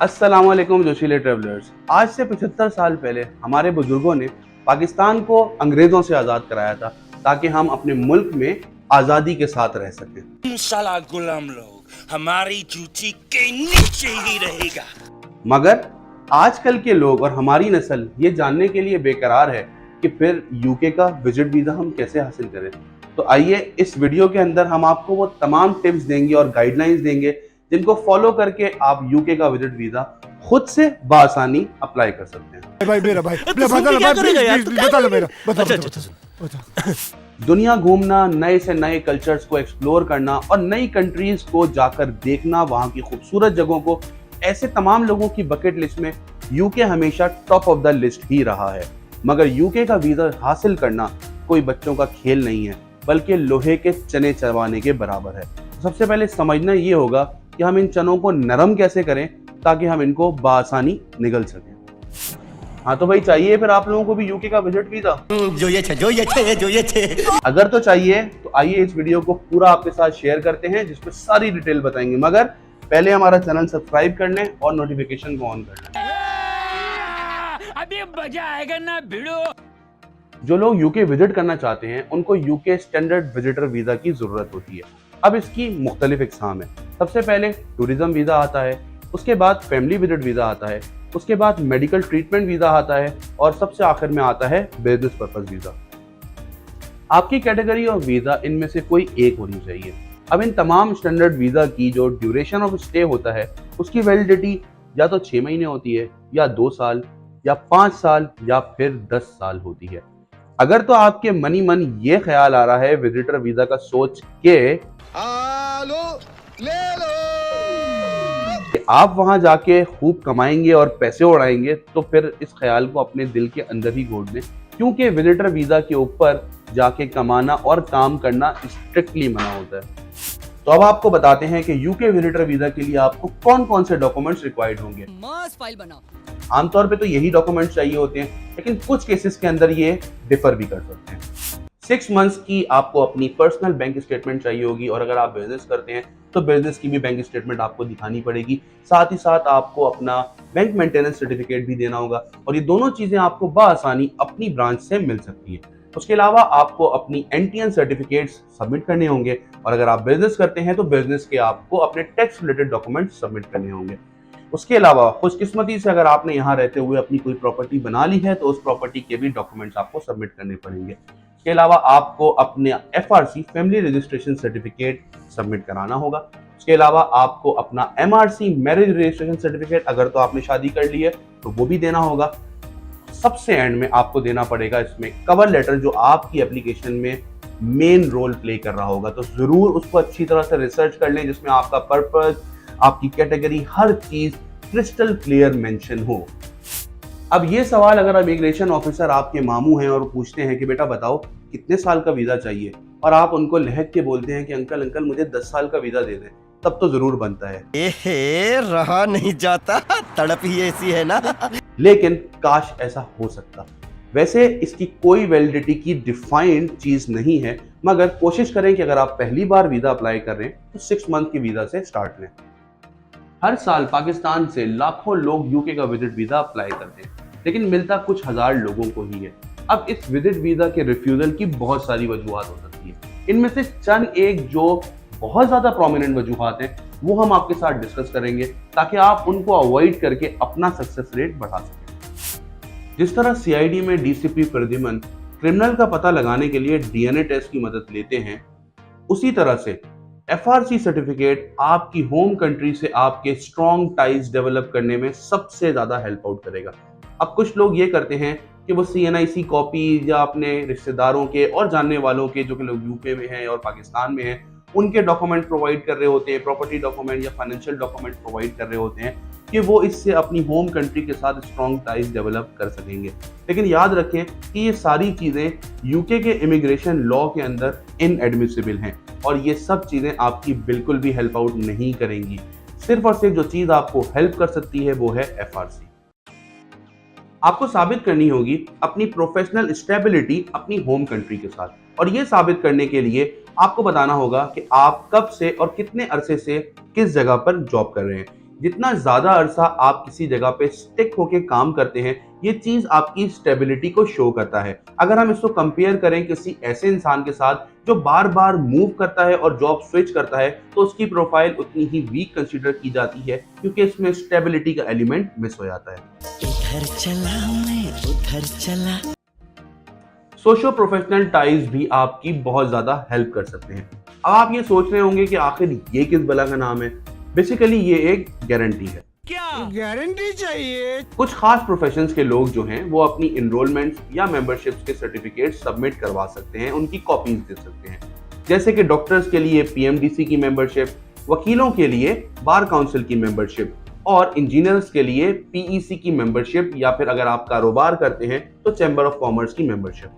अस्सलामुअलैकुम जोशीले ट्रेवलर्स। आज से 75 साल पहले हमारे बुजुर्गों ने पाकिस्तान को अंग्रेजों से आज़ाद कराया था ताकि हम अपने मुल्क में आज़ादी के साथ रह सकें। साला गुलाम लोग हमारी जूती के नीचे ही रहेगा। मगर आजकल के लोग और हमारी नस्ल ये जानने के लिए बेकरार है कि फिर यूके का विजिट वीज़ा हम कैसे हासिल करें। तो आइए इस वीडियो के अंदर हम आपको वो तमाम टिप्स देंगे और गाइडलाइंस देंगे जिनको फॉलो करके आप यूके का विजिट वीज़ा खुद से बआसानी अप्लाई कर सकते हैं। भाई मेरा भाई बता लो मेरा बता। दुनिया घूमना, नए से नए कल्चर्स को एक्सप्लोर करना और नई कंट्रीज को जाकर देखना, वहाँ की खूबसूरत जगहों को, ऐसे तमाम लोगों की बकेट लिस्ट में यूके हमेशा टॉप ऑफ द लिस्ट ही रहा है। मगर यूके का वीज़ा हासिल करना कोई बच्चों का खेल नहीं है, बल्कि लोहे के चने चबाने के बराबर है। सबसे पहले समझना ये होगा कि हम इन चनों को नरम कैसे करें ताकि हम इनको बआसानी निगल सकें। हाँ तो भाई, चाहिए फिर आप लोगों को भी यूके का विजिट वीज़ा? जो ये थे। अगर तो चाहिए तो आइए इस वीडियो को पूरा आपके साथ शेयर करते हैं जिसमें सारी डिटेल बताएंगे। मगर पहले हमारा चैनल सब्सक्राइब कर लें और नोटिफिकेशन को ऑन कर लें। अभी मजा आएगा ना भिड़ो। जो लोग यूके विजिट करना चाहते हैं उनको यूके स्टैंडर्ड विजिटर वीज़ा की ज़रूरत होती है। अब इसकी मुख्तलिफ इक़साम है। सबसे पहले टूरिज्म वीज़ा आता है, उसके बाद फैमिली विजिट वीज़ा आता है, उसके बाद मेडिकल ट्रीटमेंट वीज़ा आता है और सबसे आखिर में आता है बिजनेस पर्पस वीज़ा। आपकी कैटेगरी और वीज़ा इनमें से कोई एक होनी चाहिए। अब इन तमाम स्टैंडर्ड वीज़ा की जो ड्यूरेशन ऑफ स्टे होता है उसकी वैलिडिटी या तो 6 महीने होती है, या 2 साल, या 5 साल, या फिर 10 साल होती है। अगर तो आपके मनी मन ये ख्याल आ रहा है विजिटर वीज़ा का सोच के आप वहां जाके खूब कमाएंगे और पैसे उड़ाएंगे, तो फिर इस ख्याल को अपने दिल के अंदर ही गोद लें, क्योंकि विजिटर वीज़ा के ऊपर जाके कमाना और काम करना स्ट्रिक्टली मना होता है। तो अब आपको बताते हैं कि यूके विजिटर वीज़ा के लिए आपको कौन कौन से डॉक्यूमेंट्स रिक्वायर्ड होंगे। फाइल बनाओ। आमतौर पे तो यही डॉक्यूमेंट्स चाहिए होते हैं, लेकिन कुछ केसेस के अंदर ये डिफर भी कर सकते हैं। 6 मंथ्स की आपको अपनी पर्सनल बैंक स्टेटमेंट चाहिए होगी, और अगर आप बिजनेस करते हैं तो बिजनेस की भी बैंक स्टेटमेंट आपको दिखानी पड़ेगी। साथ ही साथ आपको अपना बैंक मेंटेनेंस सर्टिफिकेट भी देना होगा, और ये दोनों चीजें आपको बआसानी अपनी ब्रांच से मिल सकती है। उसके अलावा आपको अपनी एनटीएन सर्टिफिकेट्स सबमिट करने होंगे, और अगर आप बिजनेस करते हैं तो बिजनेस के आपको अपने टैक्स रिलेटेड डॉक्यूमेंट सबमिट करने होंगे। उसके अलावा खुशकिस्मती से अगर आपने यहाँ रहते हुए अपनी कोई प्रॉपर्टी बना ली है तो उस प्रॉपर्टी के भी डॉक्यूमेंट्स आपको सबमिट करने पड़ेंगे। इसके अलावा आपको अपने FRC family registration certificate submit कराना होगा। उसके अलावा आपको अपना एमआरसी मैरिज रजिस्ट्रेशन सर्टिफिकेट, अगर तो आपने शादी कर ली है तो वो भी देना होगा। सबसे एंड में आपको देना पड़ेगा इसमें कवर लेटर, जो आपकी एप्लीकेशन में मेन रोल प्ले कर रहा होगा। तो जरूर उसको अच्छी तरह से रिसर्च कर लें, जिसमें आपका पर्पस, आपकी कैटेगरी, हर चीज क्रिस्टल क्लियर मेंशन हो। अब ये सवाल अगर इमिग्रेशन ऑफिसर आपके मामू हैं और पूछते हैं कि बेटा बताओ कितने साल का वीजा चाहिए, और आप उनको लहक के बोलते हैं कि अंकल मुझे 10 साल का वीजा दे दें, तब तो जरूर बनता है। रहा नहीं जाता, तड़प ही ऐसी है ना। लेकिन काश ऐसा हो सकता। वैसे इसकी कोई वैलिडिटी की डिफाइंड चीज नहीं है, मगर कोशिश करें कि अगर आप पहली बार वीजा अप्लाई कर रहे हैं तो 6 मंथ की वीजा से स्टार्ट लें। हर साल पाकिस्तान से लाखों लोग यूके का विजिट वीजा अप्लाई करते हैं, लेकिन मिलता कुछ हजार लोगों को ही है। अब इस विजिट वीजा के रिफ्यूजल की बहुत सारी वजूहात हो सकती है। इनमें से चंद एक जो बहुत ज्यादा प्रोमिनेंट वजूहात हैं वो हम आपके साथ डिस्कस करेंगे, ताकि आप उनको अवॉइड करके अपना सक्सेस रेट बढ़ा सकें। जिस तरह सीआईडी में डीसीपी प्रद्युमन क्रिमिनल का पता लगाने के लिए डीएनए टेस्ट की मदद लेते हैं, उसी तरह से एफआरसी सर्टिफिकेट आपकी होम कंट्री से आपके स्ट्रॉन्ग टाइज डेवलप करने में सबसे ज्यादा हेल्प आउट करेगा। अब कुछ लोग ये करते हैं कि वो सीएनआईसी कॉपी या अपने रिश्तेदारों के और जानने वालों के, जो कि लोग यूके में हैं और पाकिस्तान में हैं, उनके डॉक्यूमेंट प्रोवाइड कर रहे होते हैं, प्रॉपर्टी डॉक्यूमेंट या फाइनेंशियल डॉक्यूमेंट प्रोवाइड कर रहे होते हैं कि वो इससे अपनी होम कंट्री के साथ स्ट्रॉन्ग टाइज डेवलप कर सकेंगे। लेकिन याद रखें कि ये सारी चीज़ें यूके के इमिग्रेशन लॉ के अंदर इनएडमिसिबल हैं, और ये सब चीज़ें आपकी बिल्कुल भी हेल्प आउट नहीं करेंगी। सिर्फ और सिर्फ जो चीज़ आपको हेल्प कर सकती है वो है एफआरसी। आपको साबित करनी होगी अपनी प्रोफेशनल स्टेबिलिटी अपनी होम कंट्री के साथ, और ये साबित करने के लिए आपको बताना होगा कि आप कब से और कितने अरसे से किस जगह पर जॉब कर रहे हैं। जितना ज़्यादा अरसा आप किसी जगह पे स्टिक होके काम करते हैं, ये चीज़ आपकी स्टेबिलिटी को शो करता है। अगर हम इसको कंपेयर करें किसी ऐसे इंसान के साथ जो बार बार मूव करता है और जॉब स्विच करता है, तो उसकी प्रोफाइल उतनी ही वीक कंसीडर की जाती है, क्योंकि इसमें स्टेबिलिटी का एलिमेंट मिस हो जाता है। इधर चला मैं उधर चला। सोशो प्रोफेशनल टाइज भी आपकी बहुत ज़्यादा हेल्प कर सकते हैं। अब आप ये सोच रहे होंगे कि आखिर ये किस बला का नाम है। बेसिकली ये एक गारंटी है। गारंटी चाहिए। कुछ खास प्रोफेशंस के लोग जो हैं वो अपनी इनरोलमेंट्स या मेंबरशिप्स के सर्टिफिकेट सबमिट करवा सकते हैं, उनकी कॉपीज दे सकते हैं। जैसे कि डॉक्टर्स के लिए पीएमडीसी की मेंबरशिप, वकीलों के लिए बार काउंसिल की मेंबरशिप और इंजीनियर्स के लिए पीईसी की मेंबरशिप, या फिर अगर आप कारोबार करते हैं तो चैम्बर ऑफ कॉमर्स की मेंबरशिप।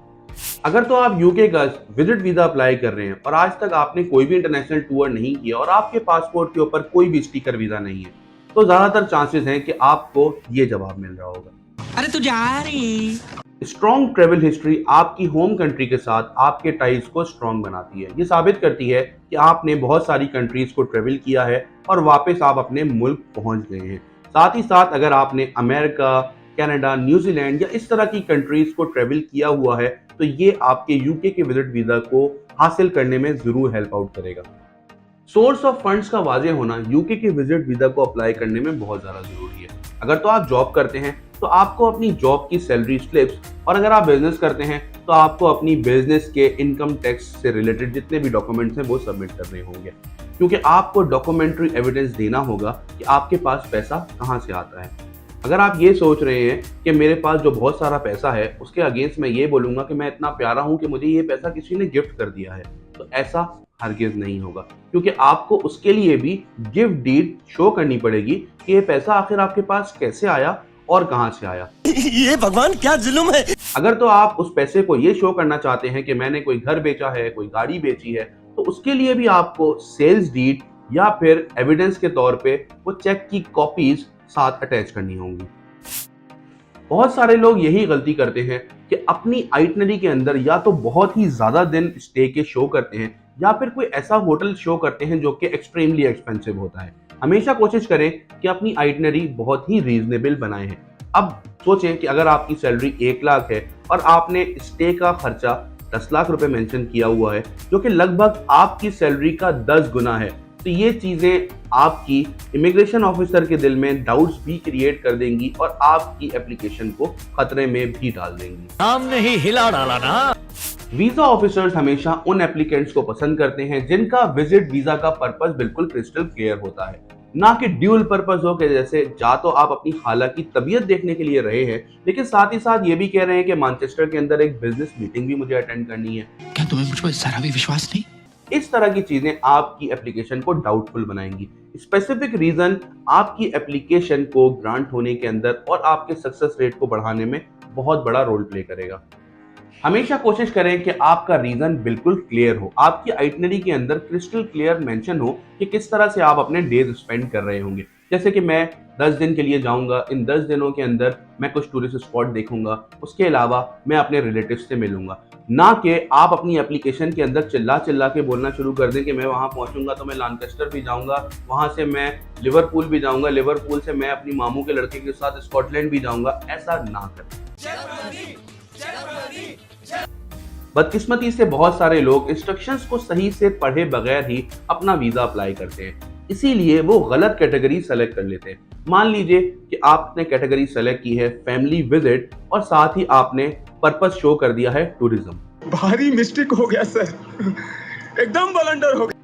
अगर तो आप यूके का विजिट वीजा अप्लाई कर रहे हैं और आज तक आपने कोई भी इंटरनेशनल टूर नहीं किया और आपके पासपोर्ट के ऊपर कोई भी स्टिकर वीजा नहीं है, तो ज्यादातर चांसेस हैं कि आपको ये जवाब मिल रहा होगा। अरे तू जा रही। स्ट्रॉन्ग ट्रेवल हिस्ट्री आपकी होम कंट्री के साथ आपके टाइज को स्ट्रॉन्ग बनाती है। ये साबित करती है कि आपने बहुत सारी कंट्रीज को ट्रेवल किया है और वापस आप अपने मुल्क पहुंच गए हैं। साथ ही साथ अगर आपने अमेरिका, कनाडा, न्यूजीलैंड या इस तरह की कंट्रीज को ट्रेवल किया हुआ है, तो ये आपके यूके के विजिट वीजा को हासिल करने में जरूर हेल्प आउट करेगा। सोर्स ऑफ फंड्स का वाजे होना यूके के विजिट वीजा को अप्लाई करने में बहुत ज़्यादा जरूरी है। अगर तो आप जॉब करते हैं तो आपको अपनी जॉब की सैलरी स्लिप्स, और अगर आप बिजनेस करते हैं तो आपको अपनी बिजनेस के इनकम टैक्स से रिलेटेड जितने भी डॉक्यूमेंट्स हैं वो सबमिट करने होंगे, क्योंकि आपको डॉक्यूमेंट्री एविडेंस देना होगा कि आपके पास पैसा कहाँ से आता है। अगर आप ये सोच रहे हैं कि मेरे पास जो बहुत सारा पैसा है उसके अगेंस्ट मैं ये बोलूँगा कि मैं इतना प्यारा हूँ कि मुझे ये पैसा किसी ने गिफ्ट कर दिया है, तो ऐसा हरगिज़ नहीं होगा, क्योंकि आपको उसके लिए भी गिफ्ट डीड शो करनी पड़ेगी कि ये पैसा आखिर आपके पास कैसे आया और कहाँ से आया। ये भगवान क्या जुल्म है। अगर तो आप उस पैसे को ये शो करना चाहते हैं कि मैंने कोई घर बेचा है, कोई गाड़ी बेची है, तो उसके लिए भी आपको सेल्स डीड या फिर एविडेंस के तौर पे वो चेक की कॉपीज साथ अटैच करनी होंगी। बहुत सारे लोग यही गलती करते हैं कि अपनी आइटनरी के अंदर या तो बहुत ही ज्यादा दिन स्टे के शो करते हैं या फिर कोई ऐसा होटल शो करते हैं जो कि एक्सट्रीमली एक्सपेंसिव होता है। हमेशा कोशिश करें कि अपनी आइटनरी बहुत ही रीजनेबल बनाए हैं। अब सोचें कि अगर आपकी सैलरी 1 लाख है और आपने स्टे का खर्चा 10 लाख रुपए मेंशन किया हुआ है, जो कि लगभग आपकी सैलरी का 10 गुना है, तो ये चीजें आपकी इमिग्रेशन ऑफिसर के दिल में डाउट्स भी क्रिएट कर देंगी और आपकी एप्लीकेशन को खतरे में भी डाल देंगी। हमने ही हिला डाला ना। वीजा ऑफिसर्स हमेशा उन एप्लीकेंट्स को पसंद करते हैं जिनका विजिट वीजा का पर्पस बिल्कुल क्रिस्टल क्लियर होता है, ना कि ड्यूल पर्पस हो के जैसे जा तो आप अपनी खाला की तबीयत देखने के लिए रहे हैं, लेकिन साथ ही साथ ये भी कह रहे हैं कि मैनचेस्टर के अंदर एक बिजनेस मीटिंग भी मुझे अटेंड करनी है। क्या तुम्हें मुझ पर जरा भी विश्वास नहीं? इस तरह की चीजें आपकी एप्लीकेशन को डाउटफुल बनाएंगी। स्पेसिफिक रीजन आपकी एप्लीकेशन को ग्रांट होने के अंदर और आपके सक्सेस रेट को बढ़ाने में बहुत बड़ा रोल प्ले करेगा। हमेशा कोशिश करें कि आपका रीजन बिल्कुल क्लियर हो, आपकी आइटनरी के अंदर क्रिस्टल क्लियर मेंशन हो कि किस तरह से आप अपने डेज स्पेंड कर रहे होंगे। जैसे कि मैं 10 दिन के लिए जाऊंगा, इन 10 दिनों के अंदर मैं कुछ टूरिस्ट स्पॉट देखूंगा, उसके अलावा मैं अपने रिलेटिव्स से मिलूंगा, ना कि आप अपनी एप्लीकेशन के अंदर चिल्ला चिल्ला के बोलना शुरू कर दें कि मैं वहां पहुंचूंगा तो मैं लानकेस्टर भी जाऊंगा, वहां से मैं लिवरपूल भी जाऊंगा, लिवरपूल से मैं अपनी मामू के लड़के के साथ स्कॉटलैंड भी जाऊंगा। ऐसा ना करें। बदकिस्मती से बहुत सारे लोग इंस्ट्रक्शंस को सही से पढ़े बगैर ही अपना वीजा अप्लाई करते हैं, इसीलिए वो गलत कैटेगरी सेलेक्ट कर लेते हैं। मान लीजिए कि आपने कैटेगरी सेलेक्ट की है फैमिली विजिट और साथ ही आपने पर्पस शो कर दिया है टूरिज्म। भारी मिस्टेक हो गया सर, एकदम ब्लंडर हो गया।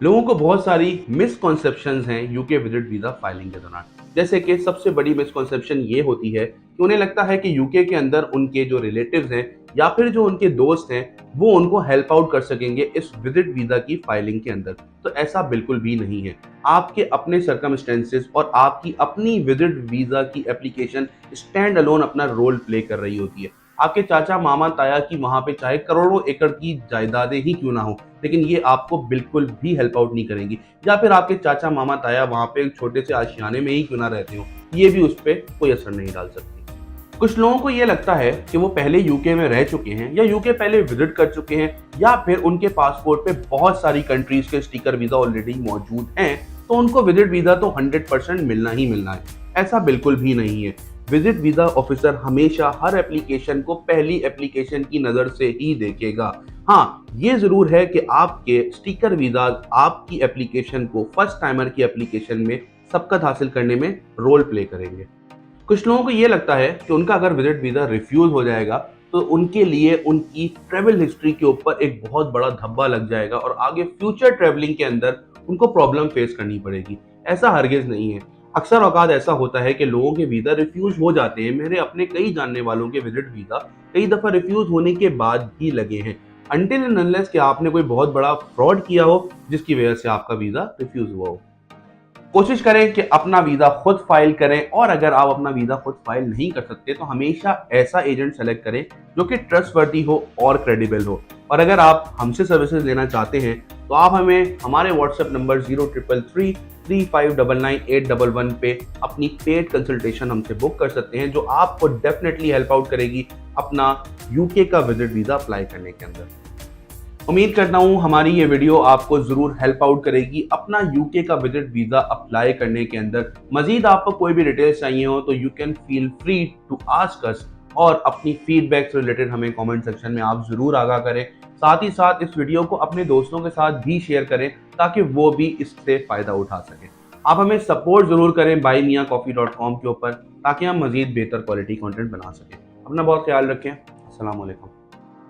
लोगों को बहुत सारी मिसकॉन्सेप्शंस हैं यूके विजिट वीजा फाइलिंग के दौरान। जैसे कि सबसे बड़ी मिसकॉन्सेप्शन ये होती है कि उन्हें लगता है कि यूके के अंदर उनके जो रिलेटिव्स हैं या फिर जो उनके दोस्त हैं वो उनको हेल्प आउट कर सकेंगे इस विजिट वीजा की फाइलिंग के अंदर। तो ऐसा बिल्कुल भी नहीं है। आपके अपने सर्कमस्टेंसेस और आपकी अपनी विजिट वीजा की एप्लीकेशन स्टैंड अलोन अपना रोल प्ले कर रही होती है। आपके चाचा मामा ताया की वहां पे चाहे करोड़ों एकड़ की जायदादें ही क्यों ना हो, लेकिन ये आपको बिल्कुल भी हेल्प आउट नहीं करेंगी। या फिर आपके चाचा मामा ताया वहां पे एक छोटे से आशियाने में ही क्यों ना रहते हो, ये भी उस पर कोई असर नहीं डाल सकती। कुछ लोगों को ये लगता है कि वो पहले यूके में रह चुके हैं या यूके पहले विजिट कर चुके हैं या फिर उनके पासपोर्ट पे बहुत सारी कंट्रीज के स्टिकर वीजा ऑलरेडी मौजूद हैं, तो उनको विजिट वीजा तो 100% मिलना ही मिलना है। ऐसा बिल्कुल भी नहीं है। विजिट वीजा ऑफिसर हमेशा हर एप्लीकेशन को पहली एप्लीकेशन की नज़र से ही देखेगा। हाँ, ये जरूर है कि आपके स्टिकर वीजा आपकी एप्लीकेशन को फर्स्ट टाइमर की एप्लीकेशन में सबकत हासिल करने में रोल प्ले करेंगे। कुछ लोगों को ये लगता है कि उनका अगर विजिट वीजा रिफ्यूज हो जाएगा तो उनके लिए उनकी ट्रेवल हिस्ट्री के ऊपर एक बहुत बड़ा धब्बा लग जाएगा और आगे फ्यूचर ट्रेवलिंग के अंदर उनको प्रॉब्लम फेस करनी पड़ेगी। ऐसा हरगिज नहीं है। अक्सर औकात ऐसा होता है कि लोगों के वीजा रिफ्यूज हो जाते हैं। मेरे अपने कई जानने वालों के विजिट वीजा कई दफा रिफ्यूज होने के बाद भी लगे हैं, अनटिल एंड अनलेस कि आपने कोई बहुत बड़ा फ्रॉड किया हो जिसकी वजह से आपका वीजा रिफ्यूज हुआ हो। कोशिश करें कि अपना वीजा खुद फाइल करें, और अगर आप अपना वीजा खुद फाइल नहीं कर सकते तो हमेशा ऐसा एजेंट सेलेक्ट करें जो कि ट्रस्टवर्दी हो और क्रेडिबल हो। और अगर आप हमसे सर्विसेज लेना चाहते हैं तो आप हमें हमारे व्हाट्सएप नंबर 033335998811 पे अपनी पेड कंसल्टेशन हमसे बुक कर सकते हैं, जो आपको डेफिनेटली हेल्प आउट करेगी अपना यूके का विजिट वीजा अप्लाई करने के अंदर। उम्मीद करता हूँ हमारी ये वीडियो आपको जरूर हेल्प आउट करेगी अपना यूके का विजिट वीजा अप्लाई करने के अंदर। मजीद आपको कोई भी डिटेल्स चाहिए हो तो you can feel free to ask us, और अपनी फीडबैक से रिलेटेड हमें कमेंट सेक्शन में आप जरूर आगाह करें। साथ ही साथ इस वीडियो को अपने दोस्तों के साथ भी शेयर करें ताकि वो भी इससे फायदा उठा सकें। आप हमें सपोर्ट जरूर करें buymeacoffee.com के ऊपर, ताकि हम मजीद बेहतर क्वालिटी कंटेंट बना सकें। अपना बहुत ख्याल रखें। अस्सलाम वालेकुम।